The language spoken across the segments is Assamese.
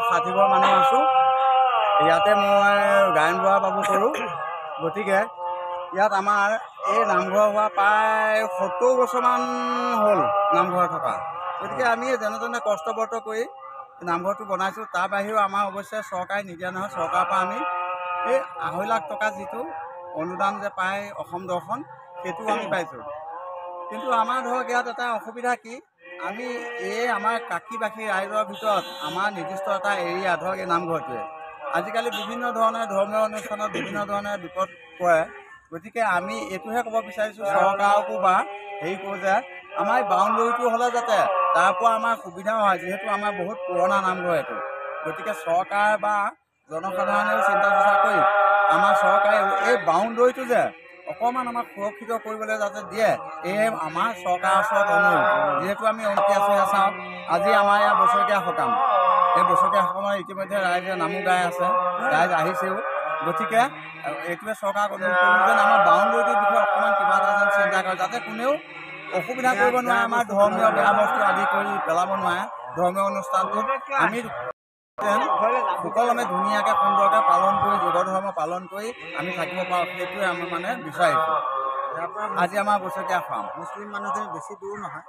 ইয়াত 60 ঘৰ মানুহ আছোঁ। ইয়াতে মই গায়ন বুঢ়া বাবু কৰোঁ। গতিকে ইয়াত আমাৰ এই নামঘৰ হোৱা প্ৰায় 70 বছৰমান হ'ল নামঘৰ থকা। গতিকে আমি যেনে তেনে কষ্টবৰ্ত কৰি নামঘৰটো বনাইছোঁ। তাৰ বাহিৰেও আমাৰ অৱশ্যে চৰকাৰে নিদিয়া নহয়, চৰকাৰৰ পৰা আমি এই 2.5 লাখ টকা যিটো অনুদান যে পায় অসম দৰ্শন, সেইটো আমি পাইছোঁ। কিন্তু আমাৰ ধৰক ইয়াত এটা অসুবিধা কি, আমি এই আমাৰ কাশীবাসী ৰাইজৰ ভিতৰত আমাৰ নিৰ্দিষ্ট এটা এৰিয়া ধৰক এই নামঘৰটোৱে আজিকালি বিভিন্ন ধৰণে ধৰ্মীয় অনুষ্ঠানত বিভিন্ন ধৰণে বিপদ পৰে। গতিকে আমি এইটোহে ক'ব বিচাৰিছোঁ চৰকাৰকো বা হেৰি কৰোঁ যে আমাৰ এই বাউণ্ডেৰীটো হ'লে যাতে তাৰ পৰা আমাৰ সুবিধাও হয়, যিহেতু আমাৰ বহুত পুৰণা নামঘৰ এইটো। গতিকে চৰকাৰ বা জনসাধাৰণেও চিন্তা চৰ্চা কৰি আমাৰ চৰকাৰে এই বাউণ্ডেৰীটো যে অকণমান আমাক সুৰক্ষিত কৰিবলৈ যাতে দিয়ে, এই আমাৰ চৰকাৰৰ ওচৰত অনুৰোধ। যিহেতু আমি 29 চাওঁ, আজি আমাৰ ইয়াৰ বছৰীয়া সকাম। এই বছৰীয়া সকামত ইতিমধ্যে ৰাইজে নামো গাই আছে, ৰাইজ আহিছেও। গতিকে এইটোৱে চৰকাৰক অনুৰোধ কৰিম যেন আমাৰ বাউণ্ডেৰীটোৰ বিষয়ে অকণমান কিবা এটা যেন চিন্তা কৰে, যাতে কোনেও অসুবিধা কৰিব নোৱাৰে, আমাৰ ধৰ্মীয় বেয়া বস্তু আদি কৰি পেলাব নোৱাৰে। ধৰ্মীয় অনুষ্ঠানটোত আমি সুকলমে ধুনীয়াকৈ সুন্দৰকৈ পালন কৰি যোগ ধৰ্ম পালন কৰি আমি থাকিব পাৰোঁ, সেইটোৱে আমি মানে বিচাৰিছোঁ। আজি আমাৰ বছৰীয়া সকাম। মুছলিম মানুহখিনি বেছি দূৰ নহয়,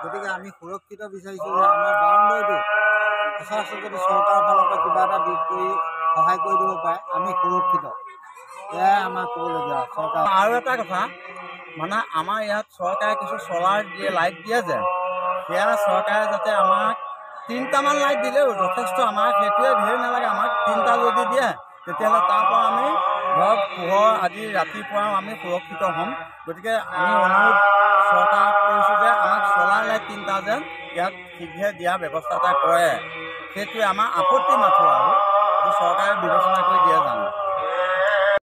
গতিকে আমি সুৰক্ষিত বিচাৰিছোঁ যে আমাৰ বাউণ্ডেৰীটো সচৰাচৰ যদি চৰকাৰৰ ফালৰ পৰা কিবা এটা দিশ কৰি সহায় কৰি দিব পাৰে, আমি সুৰক্ষিত। এয়াই আমাৰ ক'বলগীয়া চৰকাৰ। আৰু এটা কথা মানে আমাৰ ইয়াত চৰকাৰে কিছু চলাৰ দিয়ে, লাইট দিয়ে যে, সেয়া চৰকাৰে যাতে আমাক 3টামান লাইট দিলেও যথেষ্ট। আমাক সেইটোৱে ধেৰ নালাগে, আমাক 3টা যদি দিয়ে তেতিয়াহ'লে তাৰ পৰা আমি ধৰক পোহৰ আজি ৰাতিপুৱাও আমি সুৰক্ষিত হ'ম। গতিকে আমি অনুৰোধ চৰকাৰক কৰিছোঁ যে আমাক চলাৰ লাইট 3টা যেন ইয়াত শীঘ্ৰে দিয়াৰ ব্যৱস্থা এটা কৰে। সেইটোৱে আমাৰ আপত্তি মাথোঁ, আৰু এইটো চৰকাৰে বিবেচনা কৰি দিয়ে জানো।